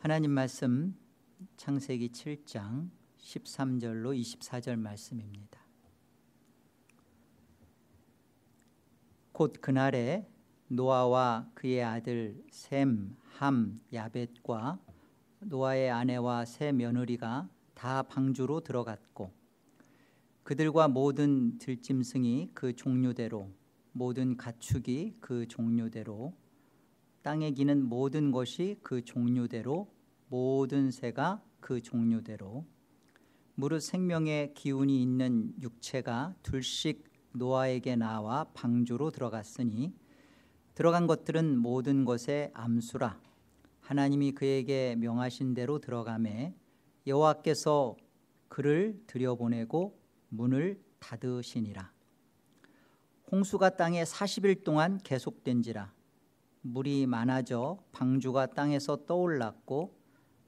하나님 말씀 창세기 7장 13절로 24절 말씀입니다. 곧 그날에 노아와 그의 아들 셈, 함, 야벳과 노아의 아내와 세 며느리가 다 방주로 들어갔고 그들과 모든 들짐승이 그 종류대로 모든 가축이 그 종류대로 땅에 기는 모든 것이 그 종류대로 모든 새가 그 종류대로 무릇 생명의 기운이 있는 육체가 둘씩 노아에게 나와 방주로 들어갔으니 들어간 것들은 모든 것의 암수라. 하나님이 그에게 명하신 대로 들어가매 여호와께서 그를 들여보내고 문을 닫으시니라. 홍수가 땅에 40일 동안 계속된지라. 물이 많아져 방주가 땅에서 떠올랐고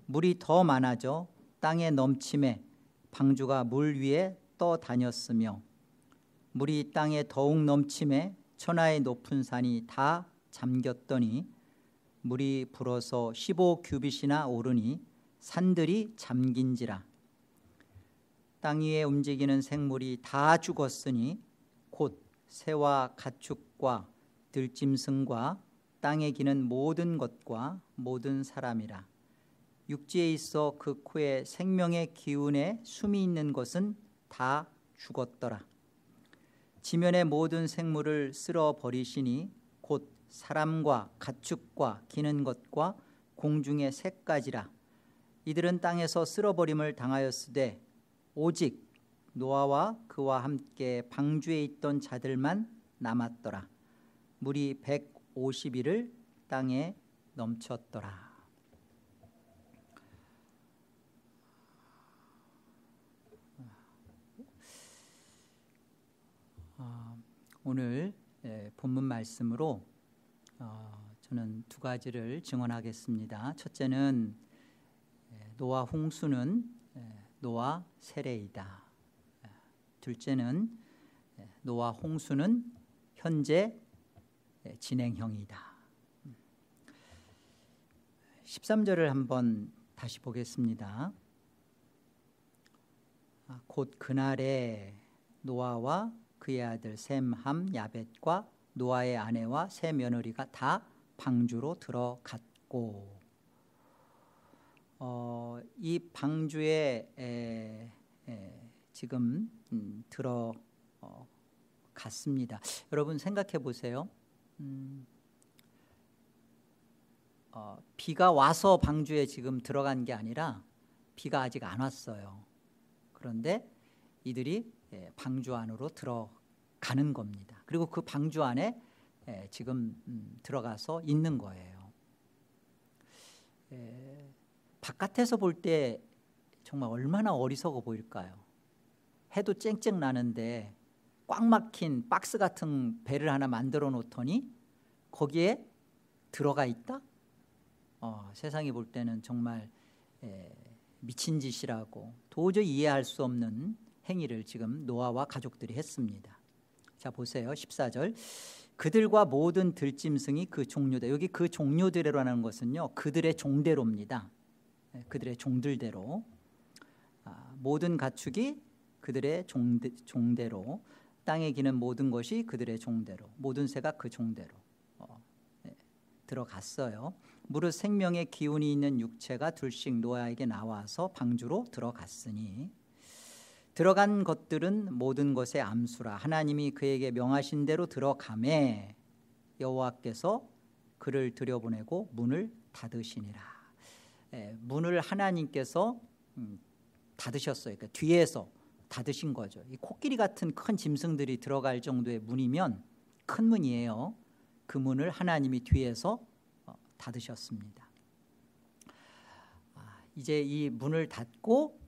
물이 더 많아져 땅에 넘침에 방주가 물 위에 떠다녔으며 물이 땅에 더욱 넘침에 천하의 높은 산이 다 잠겼더니 물이 불어서 15규빗이나 오르니 산들이 잠긴지라. 땅 위에 움직이는 생물이 다 죽었으니 곧 새와 가축과 들짐승과 땅에 기는 모든 것과 모든 사람이라. 육지에 있어 그 코에 생명의 기운에 숨이 있는 것은 다 죽었더라. 지면의 모든 생물을 쓸어 버리시니 곧 사람과 가축과 기는 것과 공중의 새까지라. 이들은 땅에서 쓸어버림을 당하였으되 오직 노아와 그와 함께 방주에 있던 자들만 남았더라. 물이 150일을 땅에 넘쳤더라. 오늘 본문 말씀으로 저는 두 가지를 증언하겠습니다. 첫째는 노아 홍수는 노아 세례이다. 둘째는 노아 홍수는 현재 진행형이다. 13절을 한번 다시 보겠습니다. 곧 그날에 노아와 그의 아들 셈, 함, 야벳과 노아의 아내와 세 며느리가 다 방주로 들어갔고 이 방주에 지금 들어갔습니다. 여러분 생각해 보세요. 비가 와서 방주에 지금 들어간 게 아니라 비가 아직 안 왔어요. 그런데 이들이 방주 안으로 들어가는 겁니다. 그리고 그 방주 안에 지금 들어가서 있는 거예요. 바깥에서 볼 때 정말 얼마나 어리석어 보일까요? 해도 쨍쨍 나는데 꽉 막힌 박스 같은 배를 하나 만들어 놓더니 거기에 들어가 있다? 세상이 볼 때는 정말 미친 짓이라고 도저히 이해할 수 없는 행위를 지금 노아와 가족들이 했습니다. 자 보세요. 14절. 그들과 모든 들짐승이 그 종류대로. 여기 그 종류대로라는 것은요 그들의 종대로입니다. 그들의 종들대로. 모든 가축이 그들의 종대로, 땅에 기는 모든 것이 그들의 종대로, 모든 새가 그 종대로 들어갔어요. 무릇 생명의 기운이 있는 육체가 둘씩 노아에게 나와서 방주로 들어갔으니 들어간 것들은 모든 것의 암수라. 하나님이 그에게 명하신 대로 들어가매 여호와께서 그를 들여보내고 문을 닫으시니라. 문을 하나님께서 닫으셨어요. 그러니까 뒤에서 닫으신 거죠. 이 코끼리 같은 큰 짐승들이 들어갈 정도의 문이면 큰 문이에요. 그 문을 하나님이 뒤에서 닫으셨습니다. 이제 이 문을 닫고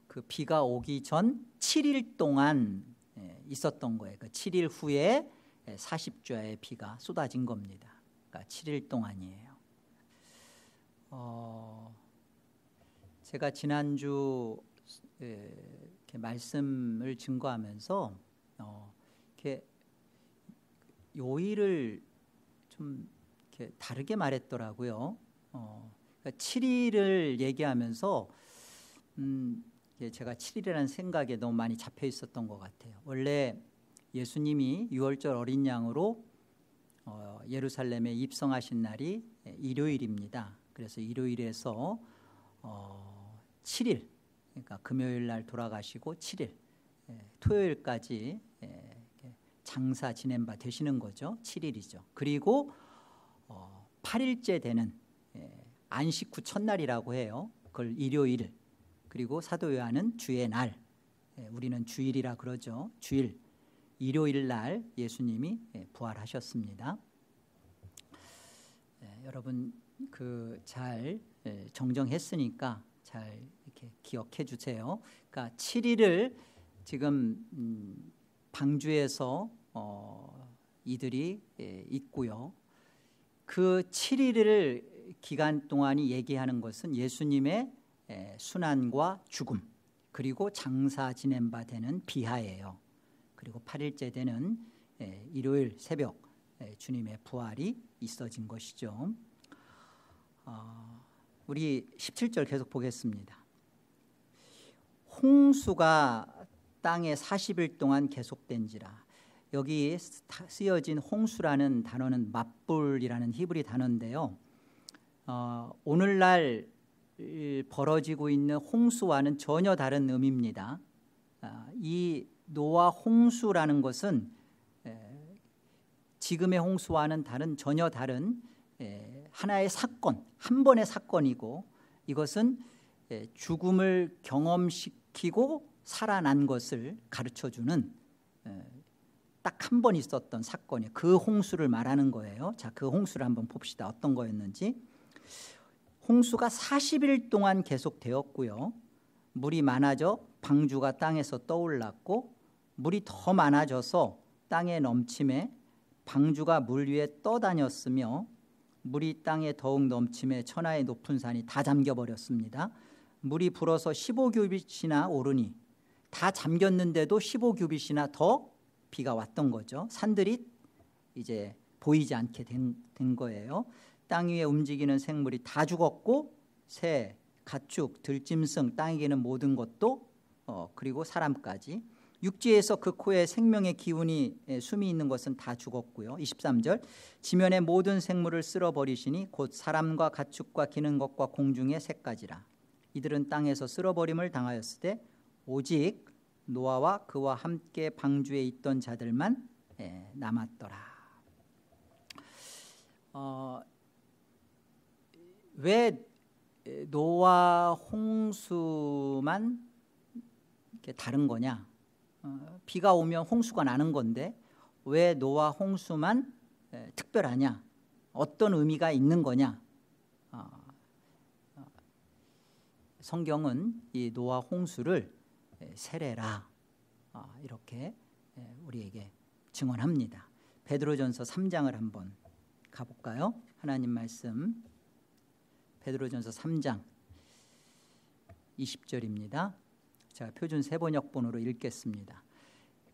그 비가 오기 전 7일 동안 있었던 거예요. 그 7일 후에 40조의 비가 쏟아진 겁니다. 그러니까 7일 동안이에요. 제가 지난주 이렇게 말씀을 증거하면서 이렇게 요일을 좀 이렇게 다르게 말했더라고요. 7일을 얘기하면서 제가 7일이라는 생각에 너무 많이 잡혀 있었던 것 같아요. 원래 예수님이 유월절 어린 양으로 예루살렘에 입성하신 날이 일요일입니다. 그래서 일요일에서 7일, 그러니까 금요일 날 돌아가시고 7일, 토요일까지 장사 지낸 바 되시는 거죠. 7일이죠. 그리고 8일째 되는 안식 후 첫날이라고 해요. 그걸 일요일, 그리고 사도 요한은 주의 날, 우리는 주일이라 그러죠. 주일, 일요일 날 예수님이 부활하셨습니다. 여러분 잘 정정했으니까 잘 이렇게 기억해 주세요. 그러니까 7일을 지금 방주에서 이들이 있고요. 그 7일을 기간 동안이 얘기하는 것은 예수님의 순환과 죽음, 그리고 장사 지낸 바 되는 비하예요. 그리고 8일째 되는 일요일 새벽 주님의 부활이 있어진 것이죠. 우리 17절 계속 보겠습니다. 홍수가 땅에 40일 동안 계속된지라. 여기 쓰여진 홍수라는 단어는 맞불이라는 히브리 단어인데요. 오늘날 벌어지고 있는 홍수와는 전혀 다른 의미입니다. 이 노아 홍수라는 것은 지금의 홍수와는 전혀 다른 하나의 사건, 한 번의 사건이고, 이것은 죽음을 경험시키고 살아난 것을 가르쳐주는 딱 한 번 있었던 사건이에요. 그 홍수를 말하는 거예요. 자, 그 홍수를 한번 봅시다. 어떤 거였는지. 홍수가 40일 동안 계속되었고요. 물이 많아져 방주가 땅에서 떠올랐고, 물이 더 많아져서 땅에 넘침에 방주가 물 위에 떠다녔으며, 물이 땅에 더욱 넘침에 천하의 높은 산이 다 잠겨버렸습니다. 물이 불어서 15규빗이나 오르니, 다 잠겼는데도 15규빗이나 더 비가 왔던 거죠. 산들이 이제 보이지 않게 된 거예요. 땅 위에 움직이는 생물이 다 죽었고, 새, 가축, 들짐승, 땅에 기는 모든 것도 그리고 사람까지, 육지에서 그 코에 생명의 기운이 숨이 있는 것은 다 죽었고요. 23절, 지면의 모든 생물을 쓸어버리시니 곧 사람과 가축과 기는 것과 공중의 새까지라. 이들은 땅에서 쓸어버림을 당하였으되 오직 노아와 그와 함께 방주에 있던 자들만 남았더라. 왜 노아 홍수만 이렇게 다른 거냐? 비가 오면 홍수가 나는 건데 왜 노아 홍수만 특별하냐? 어떤 의미가 있는 거냐? 성경은 이 노아 홍수를 세례라 이렇게 우리에게 증언합니다. 베드로전서 3장을 한번 가볼까요? 하나님 말씀 베드로전서 3장 20절입니다. 자, 표준 세번역본으로 읽겠습니다.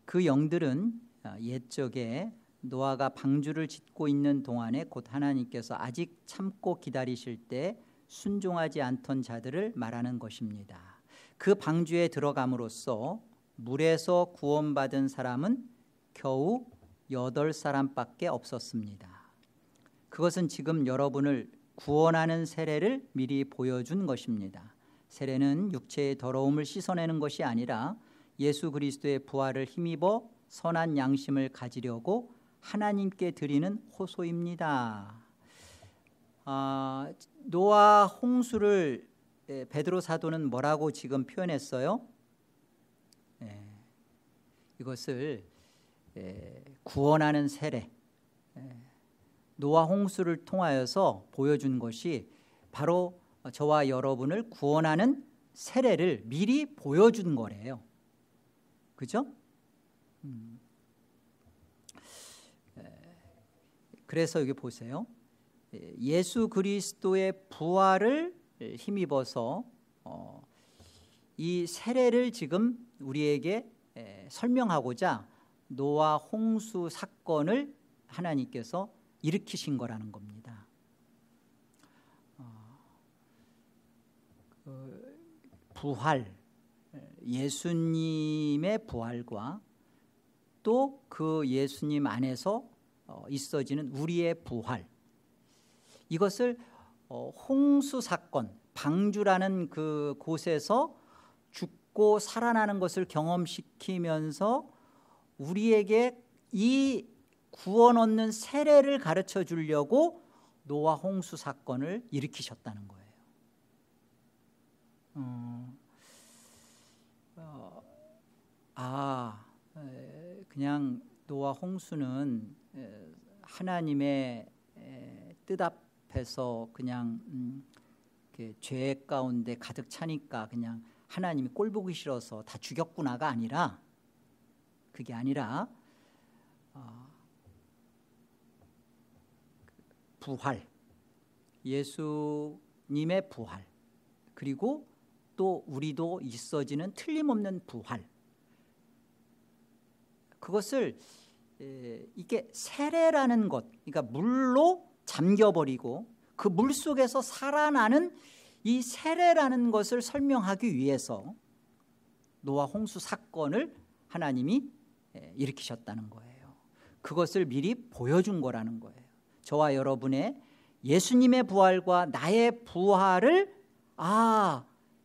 그 영들은 옛적에 노아가 방주를 짓고 있는 동안에 곧 하나님께서 아직 참고 기다리실 때 순종하지 않던 자들을 말하는 것입니다. 그 방주에 들어감으로써 물에서 구원받은 사람은 겨우 8사람밖에 없었습니다. 그것은 지금 여러분을 구원하는 세례를 미리 보여준 것입니다. 세례는 육체의 더러움을 씻어내는 것이 아니라 예수 그리스도의 부활을 힘입어 선한 양심을 가지려고 하나님께 드리는 호소입니다. 노아 홍수를 베드로 사도는 뭐라고 지금 표현했어요? 이것을 구원하는 세례, 노아 홍수를 통하여서 보여준 것이 바로 저와 여러분을 구원하는 세례를 미리 보여준 거래요. 그죠? 그래서 여기 보세요. 예수 그리스도의 부활을 힘입어서 이 세례를 지금 우리에게 설명하고자 노아 홍수 사건을 하나님께서 일으키신 거라는 겁니다. 부활, 예수님의 부활과 또 그 예수님 안에서 있어지는 우리의 부활, 이것을 홍수 사건, 방주라는 그 곳에서 죽고 살아나는 것을 경험시키면서 우리에게 이 구원 얻는 세례를 가르쳐 주려고 노아 홍수 사건을 일으키셨다는 거예요. 그냥 노아 홍수는 하나님의 뜻 앞에서 그냥 죄 가운데 가득 차니까 그냥 하나님이 꼴 보기 싫어서 다 죽였구나가 아니라, 그게 아니라 부활, 예수님의 부활, 그리고 또 우리도 있어지는 틀림없는 부활, 그것을 이게 세례라는 것, 그러니까 물로 잠겨버리고 그 물 속에서 살아나는 이 세례라는 것을 설명하기 위해서 노아 홍수 사건을 하나님이 일으키셨다는 거예요. 그것을 미리 보여준 거라는 거예요. 저와 여러분의 예수님의 부활과 나의 부활을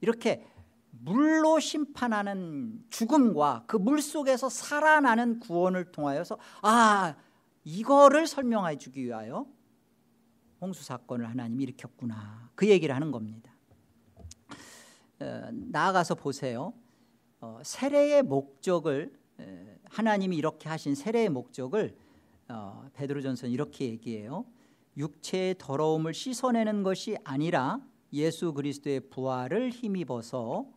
이렇게 물로 심판하는 죽음과 그 물 속에서 살아나는 구원을 통하여서 이거를 설명해 주기 위하여 홍수 사건을 하나님이 일으켰구나, 그 얘기를 하는 겁니다. 나아가서 보세요. 세례의 목적을, 하나님이 이렇게 하신 세례의 목적을 베드로전서는 이렇게 얘기해요. 육체의 더러움을 씻어내는 것이 아니라 예수 그리스도의 부활을 힘입어서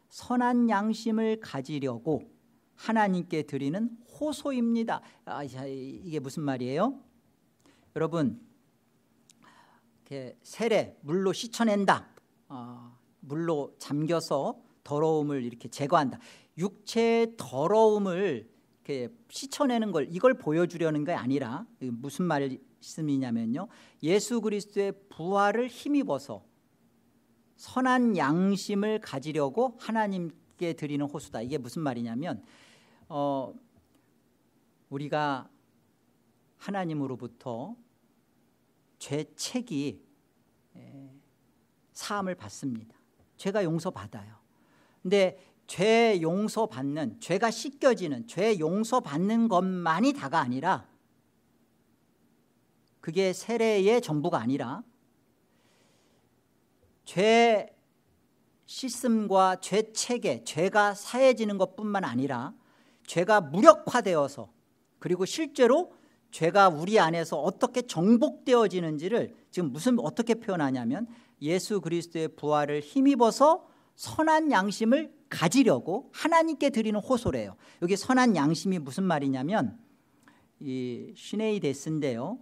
선한 양심을 가지려고 하나님께 드리는 호소입니다. 이게 무슨 말이에요? 여러분, 세례, 물로 씻어낸다, 물로 잠겨서 더러움을 이렇게 제거한다, 육체의 더러움을 이렇게 씻어내는 걸, 이걸 보여주려는 게 아니라 무슨 말씀이냐면요, 예수 그리스도의 부활을 힘입어서 선한 양심을 가지려고 하나님께 드리는 호소다. 이게 무슨 말이냐면 우리가 하나님으로부터 죄책이 사함을 받습니다. 죄가 용서받아요. 근데 죄 용서받는, 죄가 씻겨지는, 죄 용서받는 것만이 다가 아니라, 그게 세례의 전부가 아니라, 죄 씻음과 죄책에, 죄가 사해지는 것뿐만 아니라 죄가 무력화되어서, 그리고 실제로 죄가 우리 안에서 어떻게 정복되어지는지를 지금 어떻게 표현하냐면, 예수 그리스도의 부활을 힘입어서 선한 양심을 가지려고 하나님께 드리는 호소래요. 여기 선한 양심이 무슨 말이냐면 이 시네이데스인데요,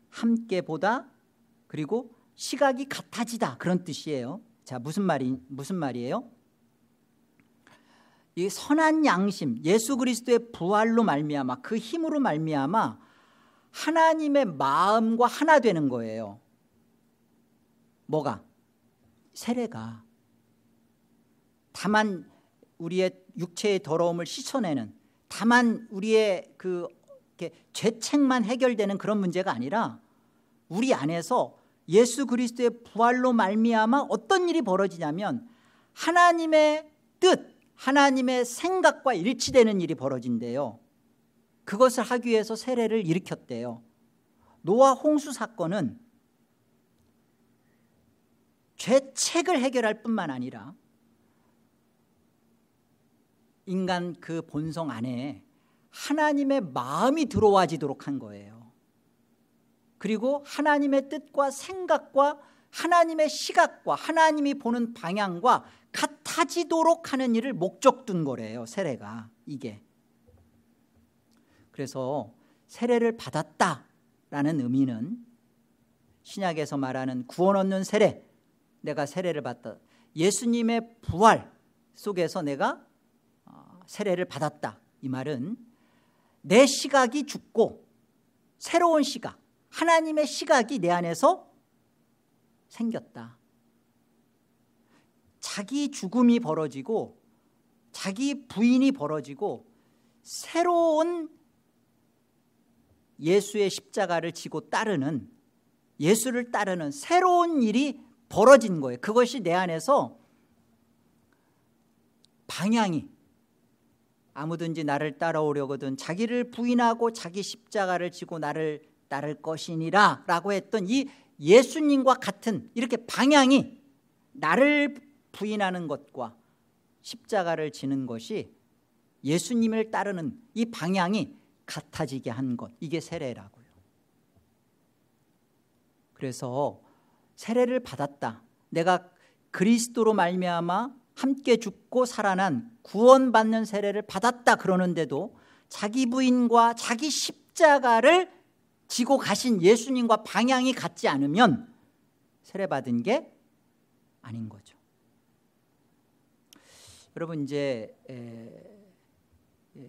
함께 보다, 그리고 시각이 같아지다, 그런 뜻이에요. 자, 무슨 말이에요? 이 선한 양심, 예수 그리스도의 부활로 말미암아, 그 힘으로 말미암아 하나님의 마음과 하나 되는 거예요. 뭐가? 세례가. 다만 우리의 육체의 더러움을 씻어내는, 다만 우리의 죄책만 해결되는 그런 문제가 아니라, 우리 안에서 예수 그리스도의 부활로 말미암아 어떤 일이 벌어지냐면 하나님의 뜻, 하나님의 생각과 일치되는 일이 벌어진대요. 그것을 하기 위해서 세례를 일으켰대요. 노아 홍수 사건은 죄책을 해결할 뿐만 아니라 인간 그 본성 안에 하나님의 마음이 들어와지도록 한 거예요. 그리고 하나님의 뜻과 생각과 하나님의 시각과 하나님이 보는 방향과 같아지도록 하는 일을 목적 둔 거래요, 세례가. 이게. 그래서 세례를 받았다라는 의미는 신약에서 말하는 구원 얻는 세례, 내가 세례를 받다, 예수님의 부활 속에서 내가 세례를 받았다, 이 말은 내 시각이 죽고 새로운 시각, 하나님의 시각이 내 안에서 생겼다. 자기 죽음이 벌어지고 자기 부인이 벌어지고 새로운 예수의 십자가를 지고 따르는, 예수를 따르는 새로운 일이 벌어진 거예요. 그것이 내 안에서 방향이, 아무든지 나를 따라오려거든 자기를 부인하고 자기 십자가를 지고 나를 따를 것이니라 라고 했던 이 예수님과 같은 이렇게 방향이, 나를 부인하는 것과 십자가를 지는 것이 예수님을 따르는 이 방향이 같아지게 한 것, 이게 세례라고요. 그래서 세례를 받았다, 내가 그리스도로 말미암아 함께 죽고 살아난 구원받는 세례를 받았다 그러는데도 자기 부인과 자기 십자가를 지고 가신 예수님과 방향이 같지 않으면 세례받은 게 아닌 거죠. 여러분, 이제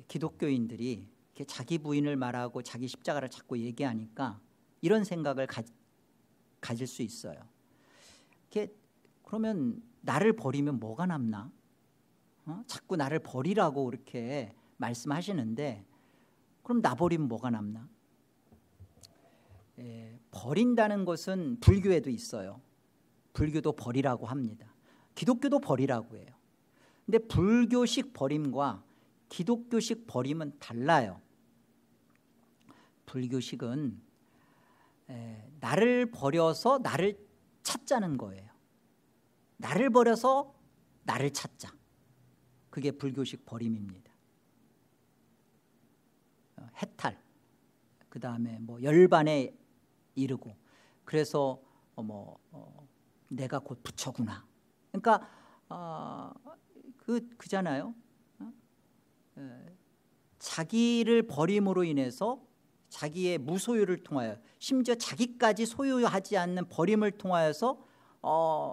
기독교인들이 이렇게 자기 부인을 말하고 자기 십자가를 자꾸 얘기하니까 이런 생각을 가질 수 있어요. 이렇게 그러면 나를 버리면 뭐가 남나? 자꾸 나를 버리라고 이렇게 말씀하시는데 그럼 나 버리면 뭐가 남나? 버린다는 것은 불교에도 있어요. 불교도 버리라고 합니다. 기독교도 버리라고 해요. 근데 불교식 버림과 기독교식 버림은 달라요. 불교식은 나를 버려서 나를 찾자는 거예요. 나를 버려서 나를 찾자. 그게 불교식 버림입니다. 해탈, 그 다음에 뭐 열반에 이르고, 그래서 내가 곧 부처구나. 그러니까 그잖아요. 자기를 버림으로 인해서 자기의 무소유를 통하여, 심지어 자기까지 소유하지 않는 버림을 통하여서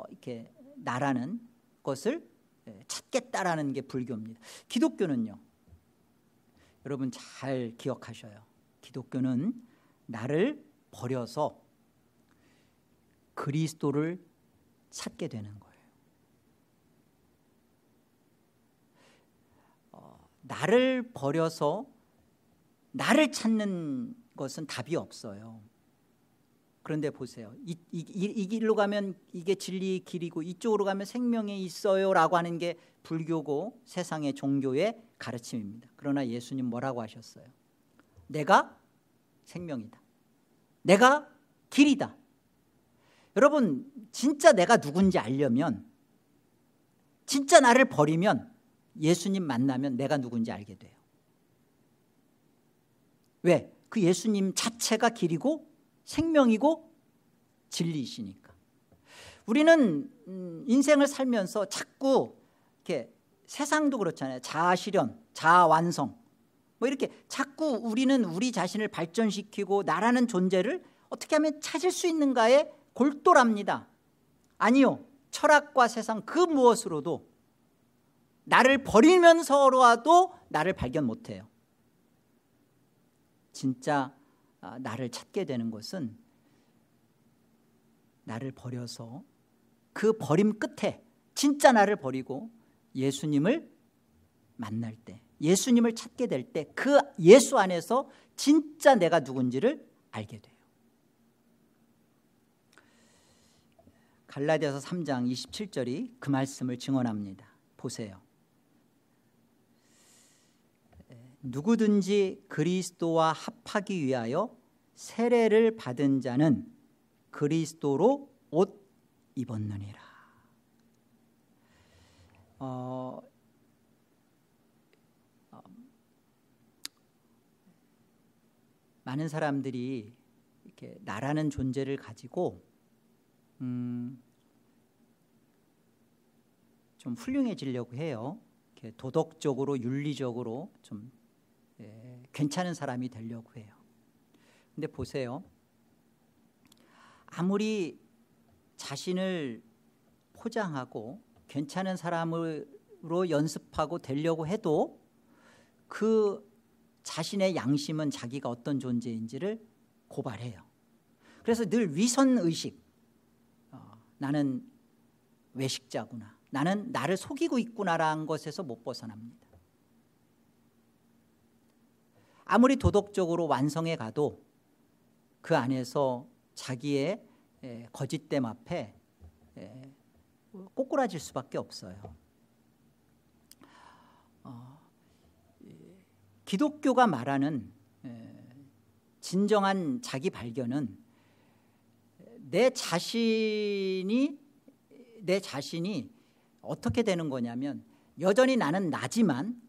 이렇게 나라는 것을 찾겠다라는 게 불교입니다. 기독교는요, 여러분 잘 기억하셔요. 기독교는 나를 버려서 그리스도를 찾게 되는 거예요. 나를 버려서 나를 찾는 것은 답이 없어요. 그런데 보세요. 이 길로 가면 이게 진리의 길이고 이쪽으로 가면 생명이 있어요 라고 하는 게 불교고 세상의 종교의 가르침입니다. 그러나 예수님 뭐라고 하셨어요? 내가 생명이다, 내가 길이다. 여러분, 진짜 내가 누군지 알려면, 진짜 나를 버리면 예수님 만나면 내가 누군지 알게 돼요. 왜? 그 예수님 자체가 길이고 생명이고 진리이시니까. 우리는 인생을 살면서 자꾸 이렇게, 세상도 그렇잖아요. 자아실현, 자아완성, 뭐 이렇게 자꾸 우리는 우리 자신을 발전시키고 나라는 존재를 어떻게 하면 찾을 수 있는가에 골똘합니다. 아니요, 철학과 세상 그 무엇으로도 나를 버리면서라도 나를 발견 못해요. 진짜 나를 찾게 되는 것은 나를 버려서 그 버림 끝에 진짜 나를 버리고 예수님을 만날 때, 예수님을 찾게 될 때 그 예수 안에서 진짜 내가 누군지를 알게 돼요. 갈라디아서 3장 27절이 그 말씀을 증언합니다. 보세요. 누구든지 그리스도와 합하기 위하여 세례를 받은 자는 그리스도로 옷 입었느니라. 많은 사람들이 이렇게 나라는 존재를 가지고 좀 훌륭해지려고 해요. 이렇게 도덕적으로, 윤리적으로 좀 괜찮은 사람이 되려고 해요. 근데 보세요. 아무리 자신을 포장하고 괜찮은 사람으로 연습하고 되려고 해도 그 자신의 양심은 자기가 어떤 존재인지를 고발해요. 그래서 늘 위선의식, 나는 외식자구나, 나는 나를 속이고 있구나라는 것에서 못 벗어납니다. 아무리 도덕적으로 완성해 가도 그 안에서 자기의 거짓됨 앞에 꼬꾸라질 수밖에 없어요. 기독교가 말하는 진정한 자기 발견은 내 자신이 어떻게 되는 거냐면, 여전히 나는 나지만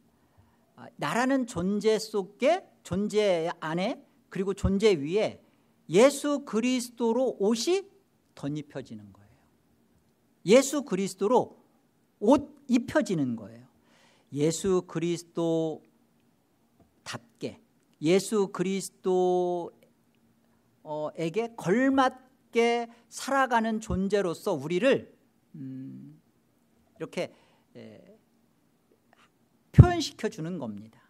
나라는 존재 속에, 존재 안에, 그리고 존재 위에 예수 그리스도로 옷이 덧입혀지는 거예요. 예수 그리스도로 옷 입혀지는 거예요. 예수 그리스도답게, 예수 그리스도에게 걸맞게 살아가는 존재로서 우리를 이렇게 표현시켜 주는 겁니다.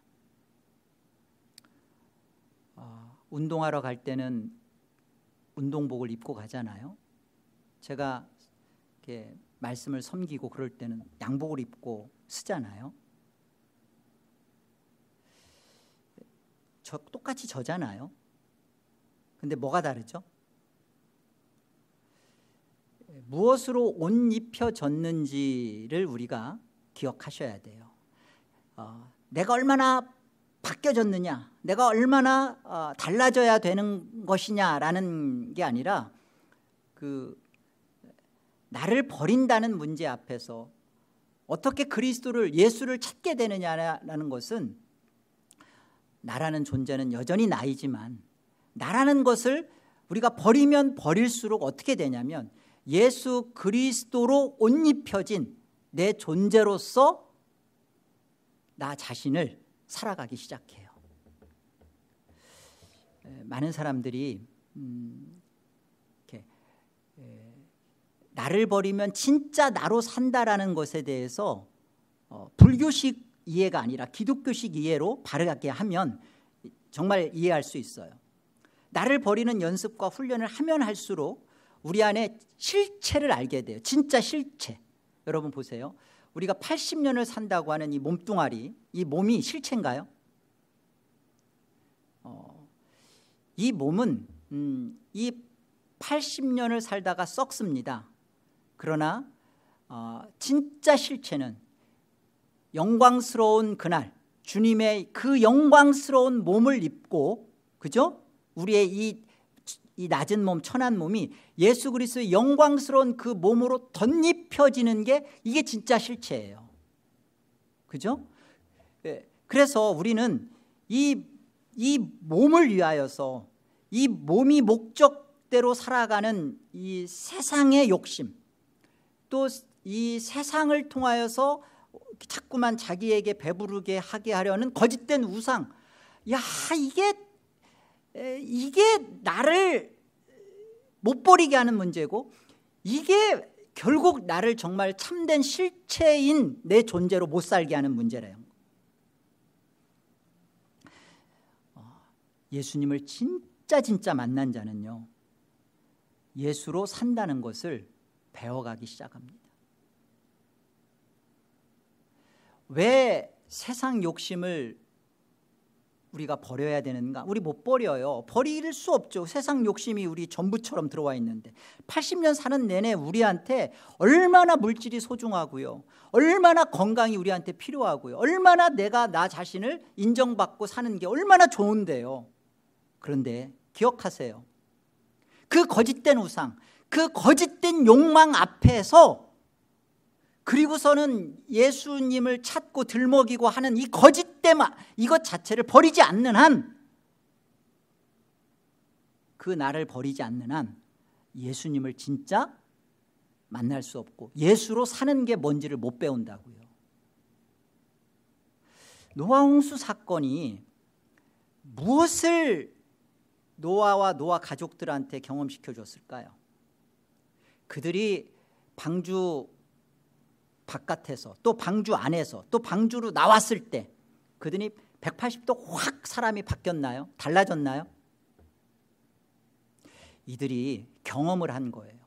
운동하러 갈 때는 운동복을 입고 가잖아요. 제가 이렇게 말씀을 섬기고 그럴 때는 양복을 입고 쓰잖아요. 똑같이 저잖아요. 근데 뭐가 다르죠? 무엇으로 옷 입혀졌는지를 우리가 기억하셔야 돼요. 내가 얼마나 바뀌어졌느냐, 내가 얼마나 달라져야 되는 것이냐라는 게 아니라, 나를 버린다는 문제 앞에서 어떻게 그리스도를, 예수를 찾게 되느냐라는 것은, 나라는 존재는 여전히 나이지만 나라는 것을 우리가 버리면 버릴수록 어떻게 되냐면, 예수 그리스도로 옷 입혀진 내 존재로서 나 자신을 살아가기 시작해요. 많은 사람들이 이렇게 나를 버리면 진짜 나로 산다라는 것에 대해서 불교식 이해가 아니라 기독교식 이해로 바르게 하면 정말 이해할 수 있어요. 나를 버리는 연습과 훈련을 하면 할수록 우리 안에 실체를 알게 돼요. 진짜 실체. 여러분 보세요. 우리가 80년을 산다고 하는 이 몸뚱아리, 이 몸이 실체인가요? 이 몸은 이 80년을 살다가 썩습니다. 그러나 진짜 실체는 영광스러운 그날, 주님의 그 영광스러운 몸을 입고, 그죠? 우리의 이 낮은 몸, 천한 몸이 예수 그리스도의 영광스러운 그 몸으로 덧입혀지는 게, 이게 진짜 실체예요. 그죠? 그래서 우리는 이 몸을 위하여서, 이 몸이 목적대로 살아가는 이 세상의 욕심, 또 이 세상을 통하여서 자꾸만 자기에게 배부르게 하게 하려는 거짓된 우상, 이게 나를 못 버리게 하는 문제고, 이게 결국 나를 정말 참된 실체인 내 존재로 못 살게 하는 문제래요. 예수님을 진짜 만난 자는요, 예수로 산다는 것을 배워가기 시작합니다. 왜 세상 욕심을 우리가 버려야 되는가? 우리 못 버려요. 버릴 수 없죠. 세상 욕심이 우리 전부처럼 들어와 있는데, 80년 사는 내내 우리한테 얼마나 물질이 소중하고요, 얼마나 건강이 우리한테 필요하고요, 얼마나 내가 나 자신을 인정받고 사는 게 얼마나 좋은데요. 그런데 기억하세요. 그 거짓된 우상, 그 거짓된 욕망 앞에서, 그리고서는 예수님을 찾고 들먹이고 하는 이 거짓됨, 이것 자체를 버리지 않는 한, 그 나를 버리지 않는 한 예수님을 진짜 만날 수 없고, 예수로 사는 게 뭔지를 못 배운다고요. 노아 홍수 사건이 무엇을 노아와 노아 가족들한테 경험시켜 줬을까요? 그들이 방주 바깥에서, 또 방주 안에서, 또 방주로 나왔을 때 그들이 180도 확 사람이 바뀌었나요? 달라졌나요? 이들이 경험을 한 거예요.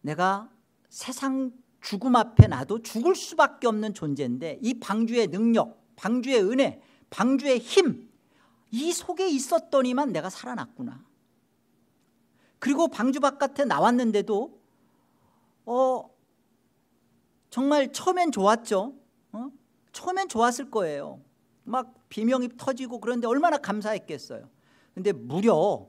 내가 세상 죽음 앞에 나도 죽을 수밖에 없는 존재인데 이 방주의 능력, 방주의 은혜, 방주의 힘, 이 속에 있었더니만 내가 살아났구나. 그리고 방주 바깥에 나왔는데도 정말 처음엔 좋았죠. 처음엔 좋았을 거예요. 막 비명이 터지고 그런데 얼마나 감사했겠어요. 근데 무려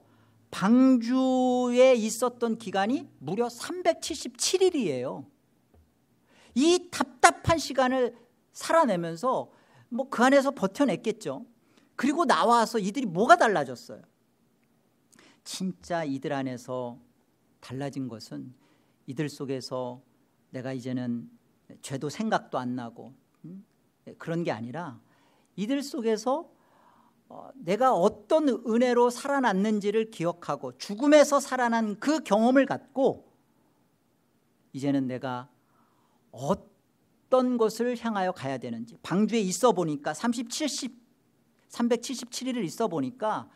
방주에 있었던 기간이 무려 377일이에요. 이 답답한 시간을 살아내면서 뭐 그 안에서 버텨냈겠죠. 그리고 나와서 이들이 뭐가 달라졌어요? 진짜 이들 안에서 달라진 것은 이들 속에서 내가 이제는 죄도 생각도 안 나고 그런 게 아니라 이들 속에서 내가 어떤 은혜로 살아났는지를 기억하고 죽음에서 살아난 그 경험을 갖고 이제는 내가 어떤 것을 향하여 가야 되는지, 방주에 있어 보니까 377일을 있어 보니까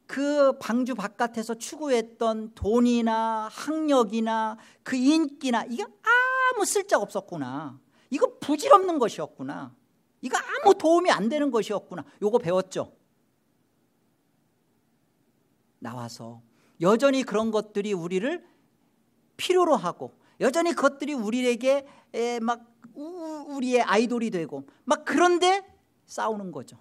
그 방주 바깥에서 추구했던 돈이나 학력이나 그 인기나 이게 아무 쓸데가 없었구나. 이거 부질없는 것이었구나. 이거 아무 도움이 안 되는 것이었구나. 요거 배웠죠. 나와서 여전히 그런 것들이 우리를 필요로 하고 여전히 그것들이 우리에게 막 우리의 아이돌이 되고 막 그런데 싸우는 거죠.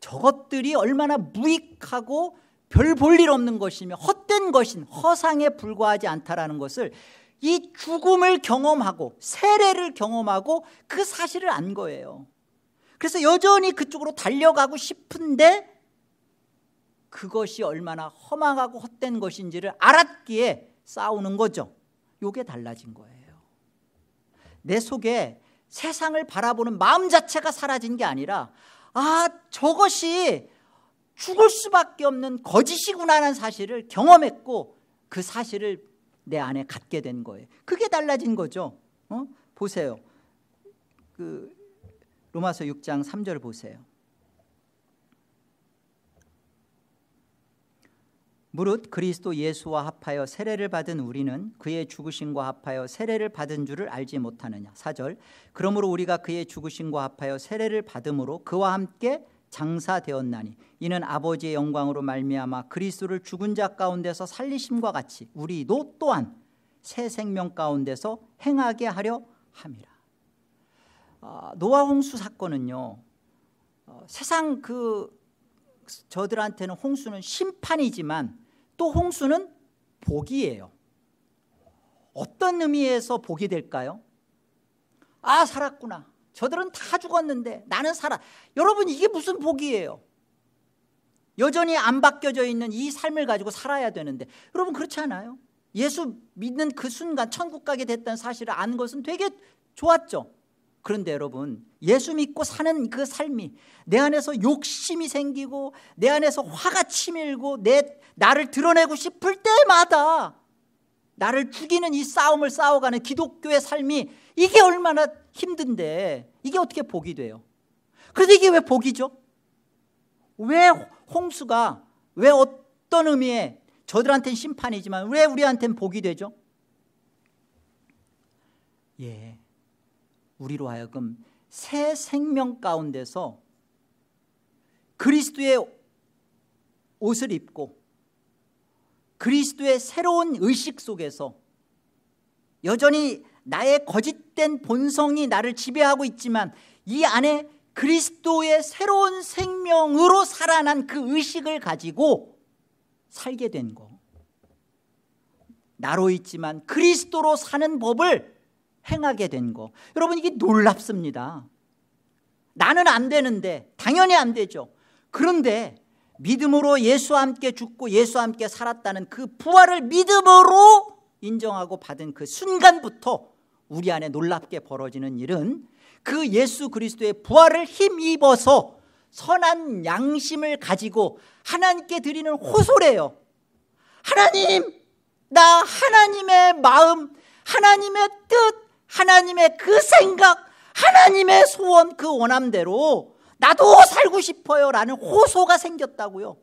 저것들이 얼마나 무익하고 별 볼 일 없는 것이며 헛된 것인 허상에 불과하지 않다라는 것을 이 죽음을 경험하고 세례를 경험하고 그 사실을 안 거예요. 그래서 여전히 그쪽으로 달려가고 싶은데 그것이 얼마나 허망하고 헛된 것인지를 알았기에 싸우는 거죠. 이게 달라진 거예요. 내 속에 세상을 바라보는 마음 자체가 사라진 게 아니라 저것이 죽을 수밖에 없는 거짓이구나 하는 사실을 경험했고 그 사실을 내 안에 갖게 된 거예요. 그게 달라진 거죠. 보세요. 로마서 6장 3절 보세요. 무릇 그리스도 예수와 합하여 세례를 받은 우리는 그의 죽으심과 합하여 세례를 받은 줄을 알지 못하느냐. 4절 그러므로 우리가 그의 죽으심과 합하여 세례를 받음으로 그와 함께 장사되었나니 이는 아버지의 영광으로 말미암아 그리스도를 죽은 자 가운데서 살리심과 같이 우리도 또한 새 생명 가운데서 행하게 하려 함이라. 노아 홍수 사건은요, 세상 저들한테는 홍수는 심판이지만 또 홍수는 복이에요. 어떤 의미에서 복이 될까요? 살았구나. 저들은 다 죽었는데 나는 살아. 여러분, 이게 무슨 복이에요? 여전히 안 바뀌어져 있는 이 삶을 가지고 살아야 되는데 여러분 그렇지 않아요? 예수 믿는 그 순간 천국 가게 됐다는 사실을 아는 것은 되게 좋았죠. 그런데 여러분, 예수 믿고 사는 그 삶이 내 안에서 욕심이 생기고 내 안에서 화가 치밀고 나를 드러내고 싶을 때마다 나를 죽이는 이 싸움을 싸워가는 기독교의 삶이 이게 얼마나 힘든데 이게 어떻게 복이 돼요? 그런데 이게 왜 복이죠? 왜 홍수가 왜 어떤 의미에 저들한테는 심판이지만 왜 우리한테는 복이 되죠? 우리로 하여금 새 생명 가운데서 그리스도의 옷을 입고 그리스도의 새로운 의식 속에서 여전히 나의 거짓된 본성이 나를 지배하고 있지만 이 안에 그리스도의 새로운 생명으로 살아난 그 의식을 가지고 살게 된 거. 나로 있지만 그리스도로 사는 법을 행하게 된 거. 여러분, 이게 놀랍습니다. 나는 안 되는데 당연히 안 되죠. 그런데 믿음으로 예수와 함께 죽고 예수와 함께 살았다는 그 부활을 믿음으로 인정하고 받은 그 순간부터 우리 안에 놀랍게 벌어지는 일은 그 예수 그리스도의 부활을 힘입어서 선한 양심을 가지고 하나님께 드리는 호소래요. 하나님, 나 하나님의 마음, 하나님의 뜻, 하나님의 그 생각, 하나님의 소원, 그 원함대로 나도 살고 싶어요 라는 호소가 생겼다고요.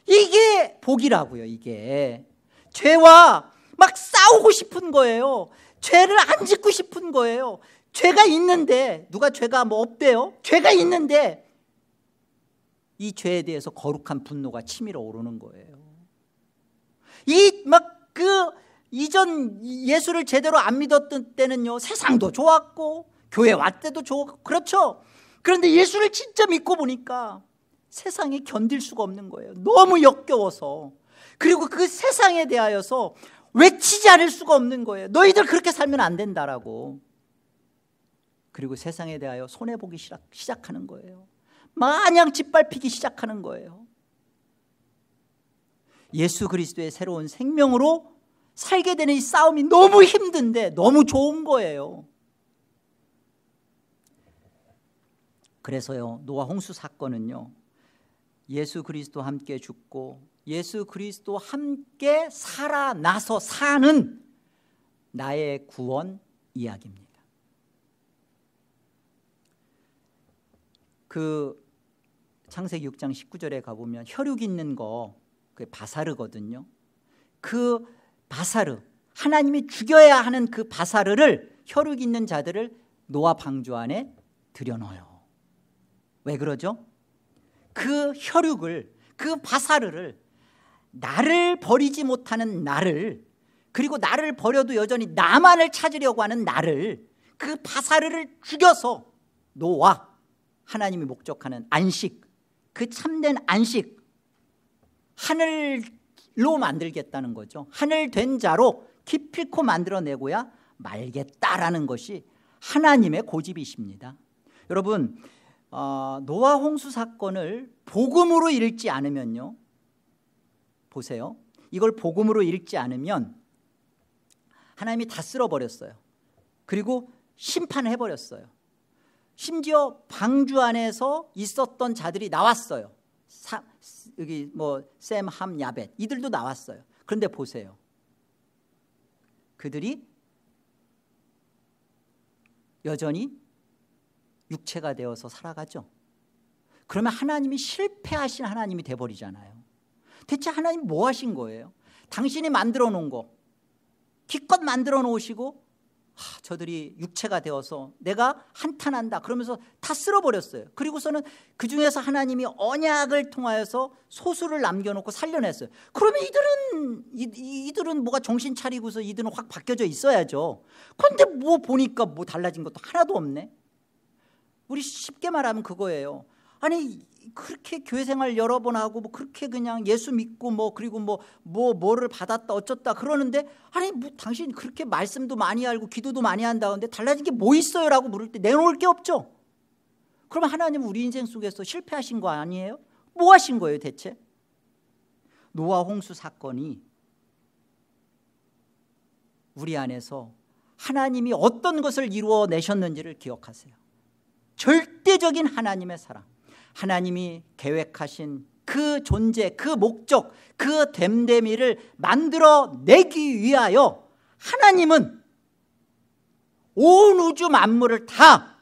이게 복이라고요. 이게 죄와 막 싸우고 싶은 거예요. 죄를 안 짓고 싶은 거예요. 죄가 있는데, 누가 죄가 뭐 없대요? 죄가 있는데 이 죄에 대해서 거룩한 분노가 치밀어 오르는 거예요. 이전 예수를 제대로 안 믿었던 때는요, 세상도 좋았고 교회 왔을 때도 좋고, 그렇죠. 그런데 예수를 진짜 믿고 보니까 세상이 견딜 수가 없는 거예요. 너무 역겨워서. 그리고 그 세상에 대하여서 외치지 않을 수가 없는 거예요. 너희들 그렇게 살면 안 된다라고. 그리고 세상에 대하여 손해보기 시작하는 거예요. 마냥 짓밟히기 시작하는 거예요. 예수 그리스도의 새로운 생명으로 살게 되는 이 싸움이 너무 힘든데 너무 좋은 거예요. 그래서요, 노아 홍수 사건은요, 예수 그리스도와 함께 죽고 예수 그리스도와 함께 살아나서 사는 나의 구원 이야기입니다. 그 창세기 6장 19절에 가보면 혈육 있는 거, 그 바사르거든요. 그 바사르, 하나님이 죽여야 하는 그 바사르를, 혈육 있는 자들을 노아 방주 안에 들여넣어요. 왜 그러죠? 그 혈육을, 그 바사르를, 나를 버리지 못하는 나를, 그리고 나를 버려도 여전히 나만을 찾으려고 하는 나를, 그 바사르를 죽여서 노아, 하나님이 목적하는 안식, 그 참된 안식, 하늘로 만들겠다는 거죠. 하늘 된 자로 기필코 만들어내고야 말겠다라는 것이 하나님의 고집이십니다. 여러분, 노아 홍수 사건을 복음으로 읽지 않으면요, 보세요, 이걸 복음으로 읽지 않으면 하나님이 다 쓸어버렸어요. 그리고 심판을 해버렸어요. 심지어 방주 안에서 있었던 자들이 나왔어요. 여기 뭐 셈, 함, 야벳, 이들도 나왔어요. 그런데 보세요, 그들이 여전히 육체가 되어서 살아가죠. 그러면 하나님이 실패하신 하나님이 돼버리잖아요. 대체 하나님 뭐 하신 거예요? 당신이 만들어 놓은 거 기껏 만들어 놓으시고 저들이 육체가 되어서 내가 한탄한다 그러면서 다 쓸어버렸어요. 그리고서는 그 중에서 하나님이 언약을 통하여서 소수를 남겨놓고 살려냈어요. 그러면 이들은 뭐가 정신 차리고서 이들은 확 바뀌어져 있어야죠. 그런데 뭐 보니까 뭐 달라진 것도 하나도 없네. 우리 쉽게 말하면 그거예요. 아니 그렇게 교회 생활 여러 번 하고 뭐 그렇게 그냥 예수 믿고 뭐 그리고 뭐를 받았다 어쩌다 그러는데, 아니 뭐 당신 그렇게 말씀도 많이 알고 기도도 많이 한다는데 달라진 게 뭐 있어요라고 물을 때 내놓을 게 없죠. 그러면 하나님은 우리 인생 속에서 실패하신 거 아니에요? 뭐 하신 거예요 대체? 노아 홍수 사건이 우리 안에서 하나님이 어떤 것을 이루어내셨는지를 기억하세요. 절대적인 하나님의 사랑, 하나님이 계획하신 그 존재, 그 목적, 그 됨됨이를 만들어내기 위하여 하나님은 온 우주 만물을 다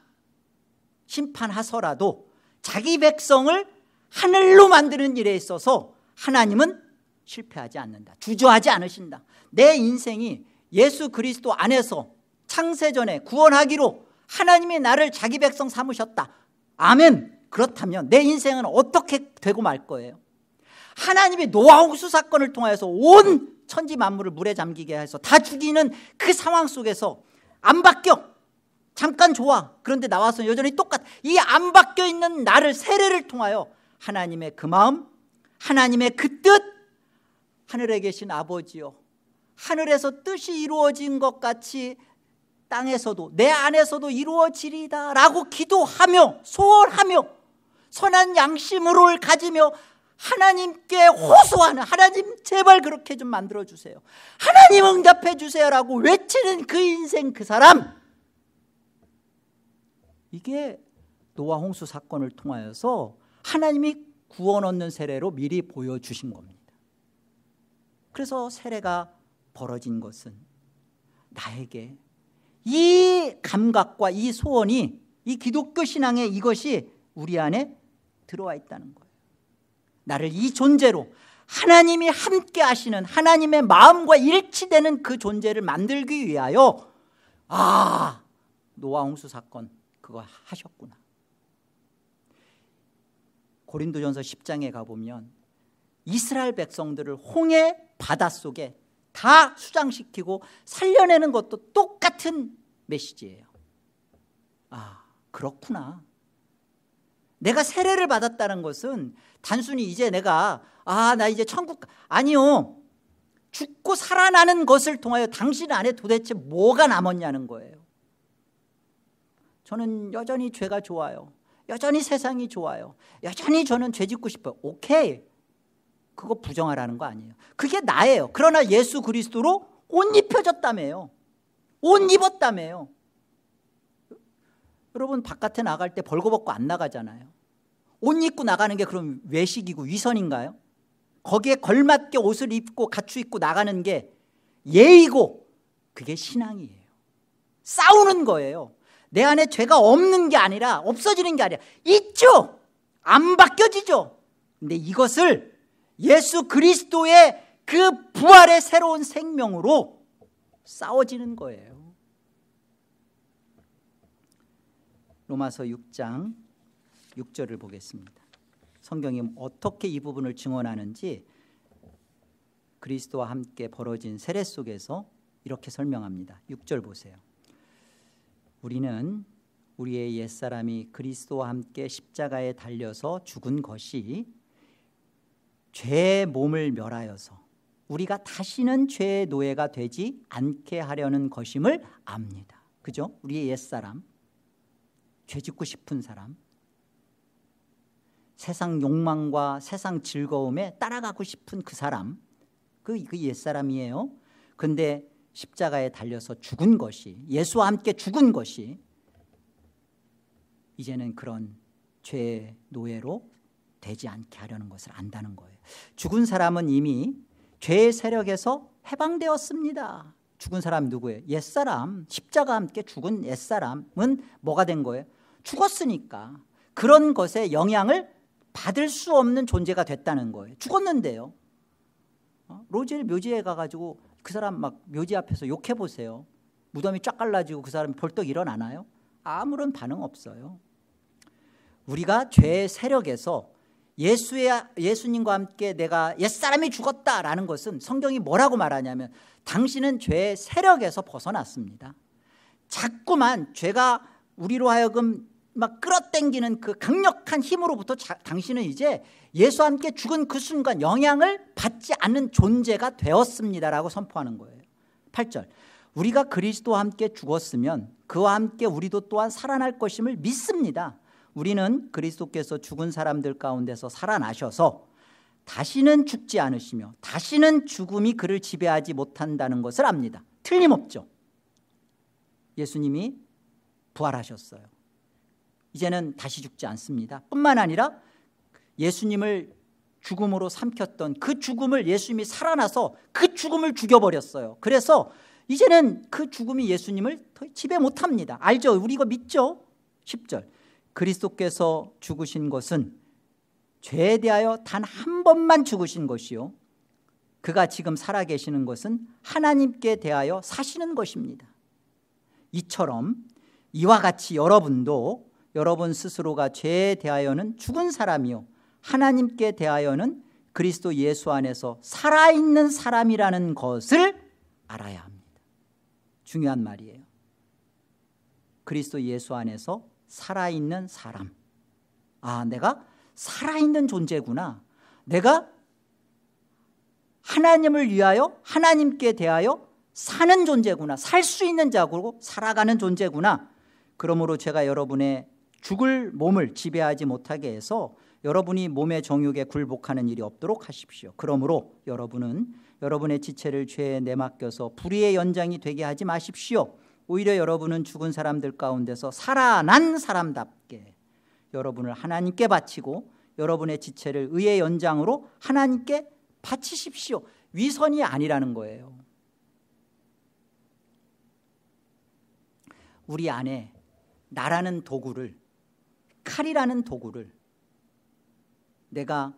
심판하서라도 자기 백성을 하늘로 만드는 일에 있어서 하나님은 실패하지 않는다. 주저하지 않으신다. 내 인생이 예수 그리스도 안에서 창세전에 구원하기로 하나님이 나를 자기 백성 삼으셨다. 아멘. 그렇다면 내 인생은 어떻게 되고 말 거예요? 하나님이 노아 홍수 사건을 통해서 온 천지 만물을 물에 잠기게 해서 다 죽이는 그 상황 속에서 안 바뀌어. 잠깐 좋아. 그런데 나와서 여전히 똑같아. 이 안 바뀌어 있는 나를, 세례를 통하여 하나님의 그 마음, 하나님의 그 뜻, 하늘에 계신 아버지요, 하늘에서 뜻이 이루어진 것 같이 땅에서도 내 안에서도 이루어지리다 라고 기도하며 소원하며 선한 양심으로를 가지며 하나님께 호소하는, 하나님 제발 그렇게 좀 만들어주세요, 하나님 응답해 주세요라고 외치는 그 인생, 그 사람, 이게 노아 홍수 사건을 통하여서 하나님이 구원 얻는 세례로 미리 보여주신 겁니다. 그래서 세례가 벌어진 것은 나에게 이 감각과 이 소원이, 이 기독교 신앙의 이것이 우리 안에 들어와 있다는 거예요. 나를 이 존재로, 하나님이 함께 하시는, 하나님의 마음과 일치되는 그 존재를 만들기 위하여 노아 홍수 사건 그거 하셨구나. 고린도전서 10장에 가보면 이스라엘 백성들을 홍해 바닷속에 다 수장시키고 살려내는 것도 똑같은 메시지예요. 그렇구나. 내가 세례를 받았다는 것은 단순히 이제 내가 나 이제 천국, 아니요. 죽고 살아나는 것을 통하여 당신 안에 도대체 뭐가 남았냐는 거예요. 저는 여전히 죄가 좋아요. 여전히 세상이 좋아요. 여전히 저는 죄 짓고 싶어요. 오케이. 그거 부정하라는 거 아니에요. 그게 나예요. 그러나 예수 그리스도로 옷 입혀졌다며요. 옷 입었다며요. 여러분 바깥에 나갈 때 벌거벗고 안 나가잖아요. 옷 입고 나가는 게 그럼 외식이고 위선인가요? 거기에 걸맞게 옷을 입고 갖추 입고 나가는 게 예의고, 그게 신앙이에요. 싸우는 거예요. 내 안에 죄가 없는 게 아니라, 없어지는 게 아니라 있죠. 안 바뀌어지죠. 근데 이것을 예수 그리스도의 그 부활의 새로운 생명으로 싸워지는 거예요. 로마서 6장 6절을 보겠습니다. 성경이 어떻게 이 부분을 증언하는지 그리스도와 함께 벌어진 세례 속에서 이렇게 설명합니다. 6절 보세요. 우리는 우리의 옛사람이 그리스도와 함께 십자가에 달려서 죽은 것이 죄의 몸을 멸하여서 우리가 다시는 죄의 노예가 되지 않게 하려는 것임을 압니다. 그죠? 우리의 옛사람, 죄 짓고 싶은 사람, 세상 욕망과 세상 즐거움에 따라가고 싶은 그 사람, 그 옛사람이에요. 그런데 십자가에 달려서 죽은 것이, 예수와 함께 죽은 것이 이제는 그런 죄의 노예로 되지 않게 하려는 것을 안다는 거예요. 죽은 사람은 이미 죄의 세력에서 해방되었습니다. 죽은 사람 누구예요? 옛사람, 십자가와 함께 죽은 옛사람은 뭐가 된 거예요? 죽었으니까 그런 것에 영향을 받을 수 없는 존재가 됐다는 거예요. 죽었는데요. 로젤 묘지에 가가지고 그 사람 막 묘지 앞에서 욕해 보세요. 무덤이 쫙 갈라지고 그 사람이 벌떡 일어나나요? 아무런 반응 없어요. 우리가 죄의 세력에서 예수님과 함께 내가 옛사람이 죽었다라는 것은 성경이 뭐라고 말하냐면 당신은 죄의 세력에서 벗어났습니다. 자꾸만 죄가 우리로 하여금 막 끌어당기는 그 강력한 힘으로부터 당신은 이제 예수와 함께 죽은 그 순간 영향을 받지 않는 존재가 되었습니다라고 선포하는 거예요. 8절, 우리가 그리스도와 함께 죽었으면 그와 함께 우리도 또한 살아날 것임을 믿습니다. 우리는 그리스도께서 죽은 사람들 가운데서 살아나셔서 다시는 죽지 않으시며 다시는 죽음이 그를 지배하지 못한다는 것을 압니다. 틀림없죠. 예수님이 부활하셨어요. 이제는 다시 죽지 않습니다. 뿐만 아니라 예수님을 죽음으로 삼켰던 그 죽음을 예수님이 살아나서 그 죽음을 죽여버렸어요. 그래서 이제는 그 죽음이 예수님을 더 지배 못합니다. 알죠? 우리 이거 믿죠? 10절, 그리스도께서 죽으신 것은 죄에 대하여 단 한 번만 죽으신 것이요 그가 지금 살아계시는 것은 하나님께 대하여 사시는 것입니다. 이처럼 이와 같이 여러분도 여러분 스스로가 죄에 대하여는 죽은 사람이요 하나님께 대하여는 그리스도 예수 안에서 살아있는 사람이라는 것을 알아야 합니다. 중요한 말이에요. 그리스도 예수 안에서 살아있는 사람. 내가 살아있는 존재구나. 내가 하나님을 위하여 하나님께 대하여 사는 존재구나. 살 수 있는 자고 살아가는 존재구나. 그러므로 제가 여러분의 죽을 몸을 지배하지 못하게 해서 여러분이 몸의 정욕에 굴복하는 일이 없도록 하십시오. 그러므로 여러분은 여러분의 지체를 죄에 내맡겨서 불의의 연장이 되게 하지 마십시오. 오히려 여러분은 죽은 사람들 가운데서 살아난 사람답게 여러분을 하나님께 바치고 여러분의 지체를 의의 연장으로 하나님께 바치십시오. 위선이 아니라는 거예요. 우리 안에 나라는 도구를, 칼이라는 도구를 내가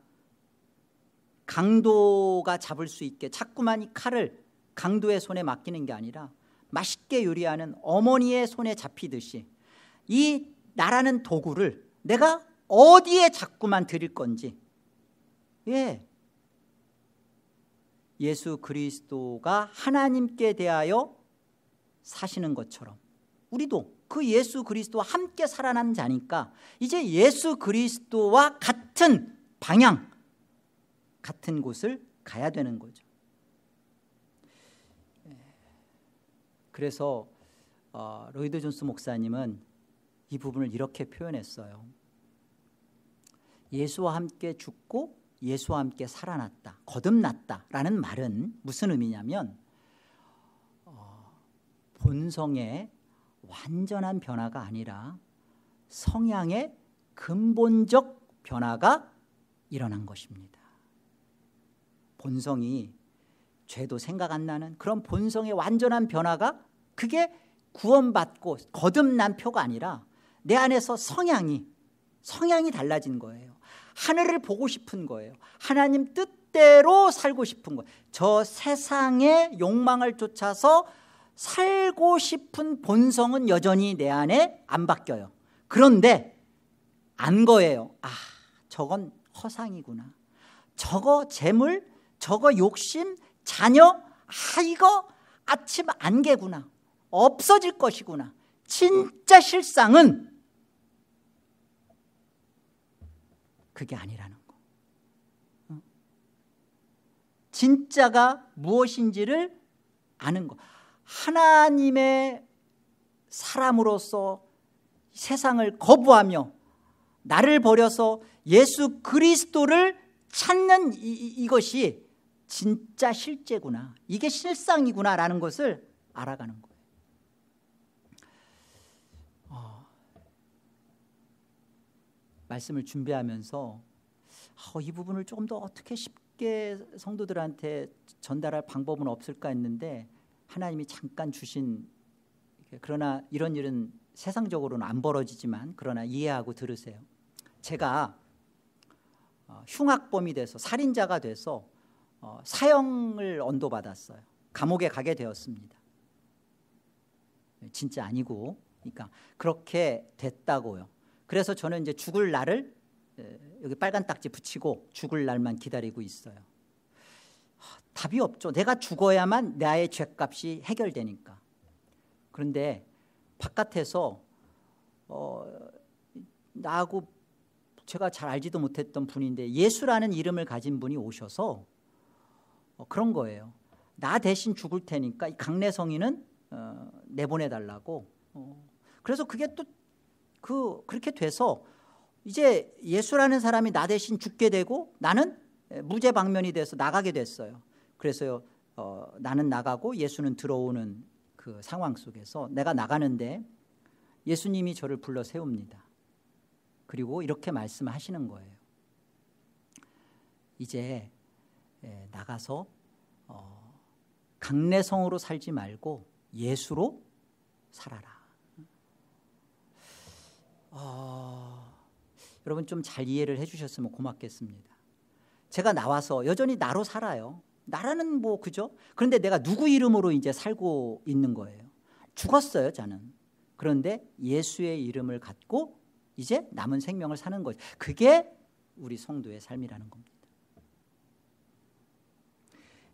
강도가 잡을 수 있게 자꾸만 이 칼을 강도의 손에 맡기는 게 아니라 맛있게 요리하는 어머니의 손에 잡히듯이 이 나라는 도구를 내가 어디에 자꾸만 드릴 건지, 예수 그리스도가 하나님께 대하여 사시는 것처럼 우리도 그 예수 그리스도와 함께 살아난 자니까 이제 예수 그리스도와 같은 방향, 같은 곳을 가야 되는 거죠. 그래서 로이드 존스 목사님은 이 부분을 이렇게 표현했어요. 예수와 함께 죽고 예수와 함께 살아났다, 거듭났다라는 말은 무슨 의미냐면 본성의 완전한 변화가 아니라 성향의 근본적 변화가 일어난 것입니다. 본성이 죄도 생각 안 나는 그런 본성의 완전한 변화가, 그게 구원받고 거듭난 표가 아니라 내 안에서 성향이 달라진 거예요. 하늘을 보고 싶은 거예요. 하나님 뜻대로 살고 싶은 거예요. 저 세상의 욕망을 쫓아서 살고 싶은 본성은 여전히 내 안에 안 바뀌어요. 그런데 안 거예요. 저건 허상이구나, 저거 재물, 저거 욕심, 자녀, 이거 아침 안개구나, 없어질 것이구나. 진짜 실상은 그게 아니라는 거. 진짜가 무엇인지를 아는 거. 하나님의 사람으로서 세상을 거부하며 나를 버려서 예수 그리스도를 찾는 이것이 진짜 실제구나, 이게 실상이구나라는 것을 알아가는 거예요. 말씀을 준비하면서 이 부분을 조금 더 어떻게 쉽게 성도들한테 전달할 방법은 없을까 했는데 하나님이 잠깐 주신, 그러나 이런 일은 세상적으로는 안 벌어지지만 그러나 이해하고 들으세요. 제가 흉악범이 돼서, 살인자가 돼서 사형을 언도받았어요. 감옥에 가게 되었습니다. 진짜 아니고, 그러니까 그렇게 됐다고요. 그래서 저는 이제 죽을 날을 여기 빨간 딱지 붙이고 죽을 날만 기다리고 있어요. 답이 없죠. 내가 죽어야만 나의 죄값이 해결되니까. 그런데 바깥에서 나하고 제가 잘 알지도 못했던 분인데 예수라는 이름을 가진 분이 오셔서 그런 거예요. 나 대신 죽을 테니까 이 강내성이는 내보내달라고. 그래서 그게 또 그렇게 돼서 이제 예수라는 사람이 나 대신 죽게 되고 나는 무죄 방면이 돼서 나가게 됐어요. 그래서 나는 나가고 예수는 들어오는 그 상황 속에서 내가 나가는데 예수님이 저를 불러 세웁니다. 그리고 이렇게 말씀하시는 거예요. 이제 나가서 강내성으로 살지 말고 예수로 살아라. 여러분 좀 잘 이해를 해주셨으면 고맙겠습니다. 제가 나와서 여전히 나로 살아요. 나라는 뭐 그죠? 그런데 내가 누구 이름으로 이제 살고 있는 거예요. 죽었어요, 저는. 그런데 예수의 이름을 갖고 이제 남은 생명을 사는 거죠. 그게 우리 성도의 삶이라는 겁니다.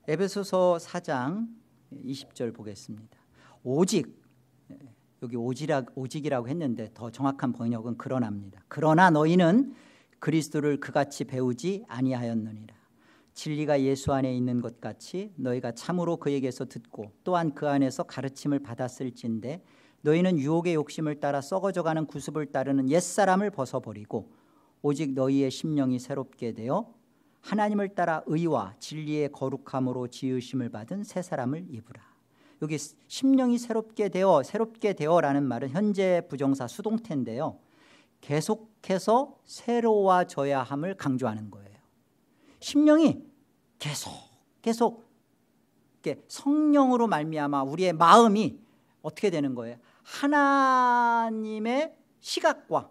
에베소서 4장 20절 보겠습니다. 오직, 여기 오직이라고 했는데 더 정확한 번역은 그러나입니다. 그러나 너희는 그리스도를 그같이 배우지 아니하였느니라. 진리가 예수 안에 있는 것 같이 너희가 참으로 그에게서 듣고 또한 그 안에서 가르침을 받았을진데 너희는 유혹의 욕심을 따라 썩어져가는 구습을 따르는 옛사람을 벗어버리고 오직 너희의 심령이 새롭게 되어 하나님을 따라 의와 진리의 거룩함으로 지으심을 받은 새 사람을 입으라. 여기 심령이 새롭게 되어라는 말은 현재 부정사 수동태인데요. 계속해서 새로워져야 함을 강조하는 거예요. 심령이 계속 이렇게 성령으로 말미암아 우리의 마음이 어떻게 되는 거예요? 하나님의 시각과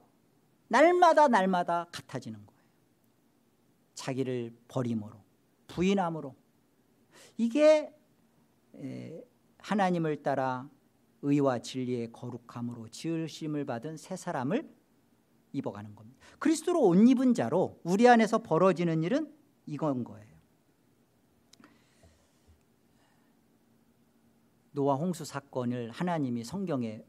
날마다 같아지는 거예요. 자기를 버림으로 부인함으로, 이게 하나님을 따라 의와 진리의 거룩함으로 지으심을 받은 새 사람을 입어가는 겁니다. 그리스도로 옷 입은 자로 우리 안에서 벌어지는 일은 이건 거예요. 노아 홍수 사건을 하나님이 성경에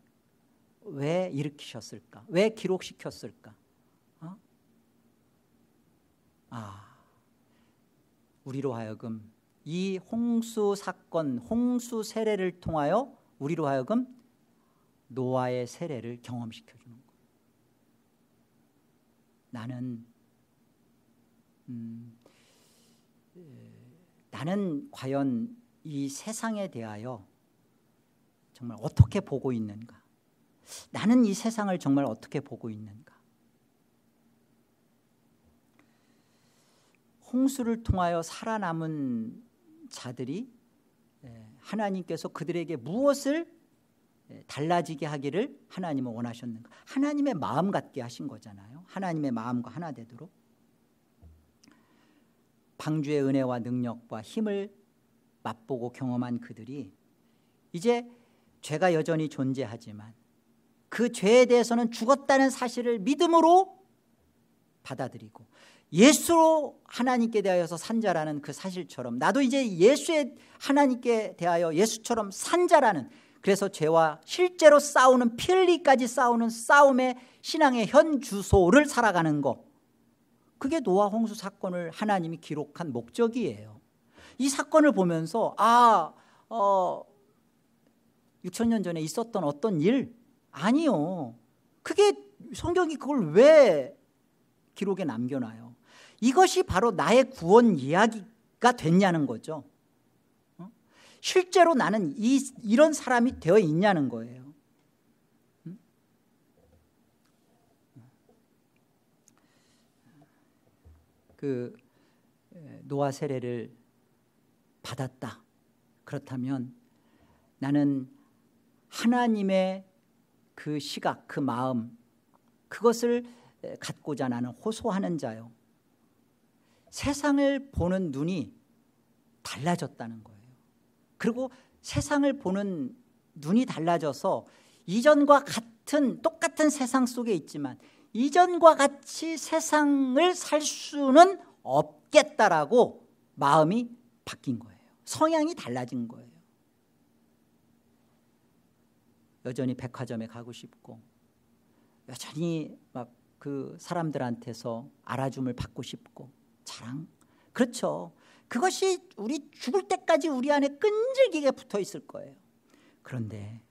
왜 일으키셨을까? 왜 기록시켰을까? 우리로 하여금 이 홍수 사건, 홍수 세례를 통하여 우리로 하여금 노아의 세례를 경험시켜주는 거예요. 나는 과연 이 세상에 대하여 정말 어떻게 보고 있는가? 나는 이 세상을 정말 어떻게 보고 있는가? 홍수를 통하여 살아남은 자들이 하나님께서 그들에게 무엇을 달라지게 하기를 하나님은 원하셨는가? 하나님의 마음 같게 하신 거잖아요. 하나님의 마음과 하나 되도록. 방주의 은혜와 능력과 힘을 맛보고 경험한 그들이 이제 죄가 여전히 존재하지만 그 죄에 대해서는 죽었다는 사실을 믿음으로 받아들이고 예수로 하나님께 대하여서 산 자라는 그 사실처럼 나도 이제 예수의 하나님께 대하여 예수처럼 산 자라는, 그래서 죄와 실제로 싸우는, 피 흘리기까지 싸우는 싸움의 신앙의 현 주소를 살아가는 것, 그게 노아 홍수 사건을 하나님이 기록한 목적이에요. 이 사건을 보면서 6,000년 전에 있었던 어떤 일 아니요. 그게 성경이 그걸 왜 기록에 남겨놔요? 이것이 바로 나의 구원 이야기가 됐냐는 거죠. 실제로 나는 이런 사람이 되어 있냐는 거예요. 그 노아 세례를 받았다. 그렇다면 나는 하나님의 그 시각, 그 마음, 그것을 갖고자 나는 호소하는 자요. 세상을 보는 눈이 달라졌다는 거예요. 그리고 세상을 보는 눈이 달라져서 이전과 같은 똑같은 세상 속에 있지만 이전과 같이 세상을 살 수는 없겠다라고 마음이 바뀐 거예요. 성향이 달라진 거예요. 여전히 백화점에 가고 싶고 여전히 막 그 사람들한테서 알아줌을 받고 싶고 자랑, 그렇죠. 그것이 우리 죽을 때까지 우리 안에 끈질기게 붙어 있을 거예요. 그런데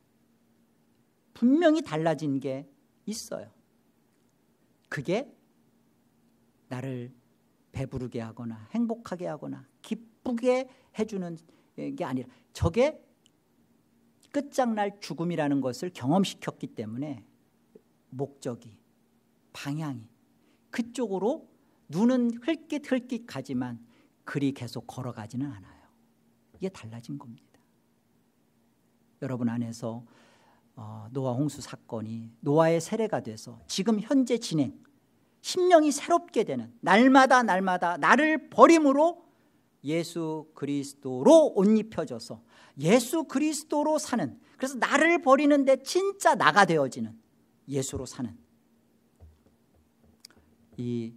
분명히 달라진 게 있어요. 그게 나를 배부르게 하거나 행복하게 하거나 기쁘게 해주는 게 아니라 저게 끝장날 죽음이라는 것을 경험시켰기 때문에 목적이, 방향이 그쪽으로 눈은 흘깃흘깃 가지만 글이 계속 걸어가지는 않아요. 이게 달라진 겁니다. 여러분 안에서 노아 홍수 사건이 노아의 세례가 돼서 지금 현재 진행, 심령이 새롭게 되는, 날마다 나를 버림으로 예수 그리스도로 옷 입혀져서 예수 그리스도로 사는, 그래서 나를 버리는데 진짜 나가 되어지는 예수로 사는 이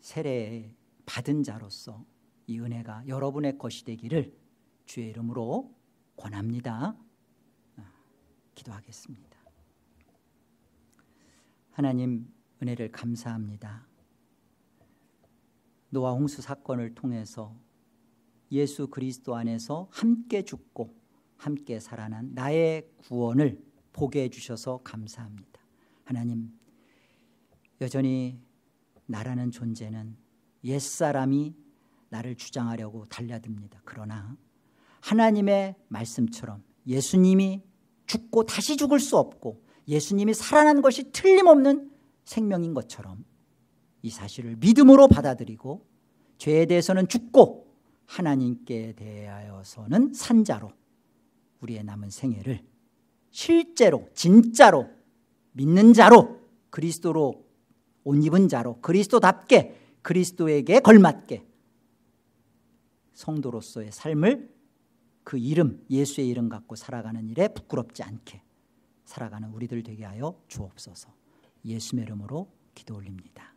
세례 받은 자로서 이 은혜가 여러분의 것이 되기를 주의 이름으로 권합니다. 기도하겠습니다. 하나님, 은혜를 감사합니다. 노아 홍수 사건을 통해서 예수 그리스도 안에서 함께 죽고 함께 살아난 나의 구원을 보게 해주셔서 감사합니다. 하나님, 여전히 나라는 존재는 옛사람이 나를 주장하려고 달려듭니다. 그러나 하나님의 말씀처럼 예수님이 죽고 다시 죽을 수 없고 예수님이 살아난 것이 틀림없는 생명인 것처럼 이 사실을 믿음으로 받아들이고 죄에 대해서는 죽고 하나님께 대하여서는 산 자로 우리의 남은 생애를 실제로 진짜로 믿는 자로 그리스도로 옷 입은 자로 그리스도답게 그리스도에게 걸맞게 성도로서의 삶을 그 이름, 예수의 이름 갖고 살아가는 일에 부끄럽지 않게 살아가는 우리들 되게 하여 주옵소서. 예수의 이름으로 기도 올립니다.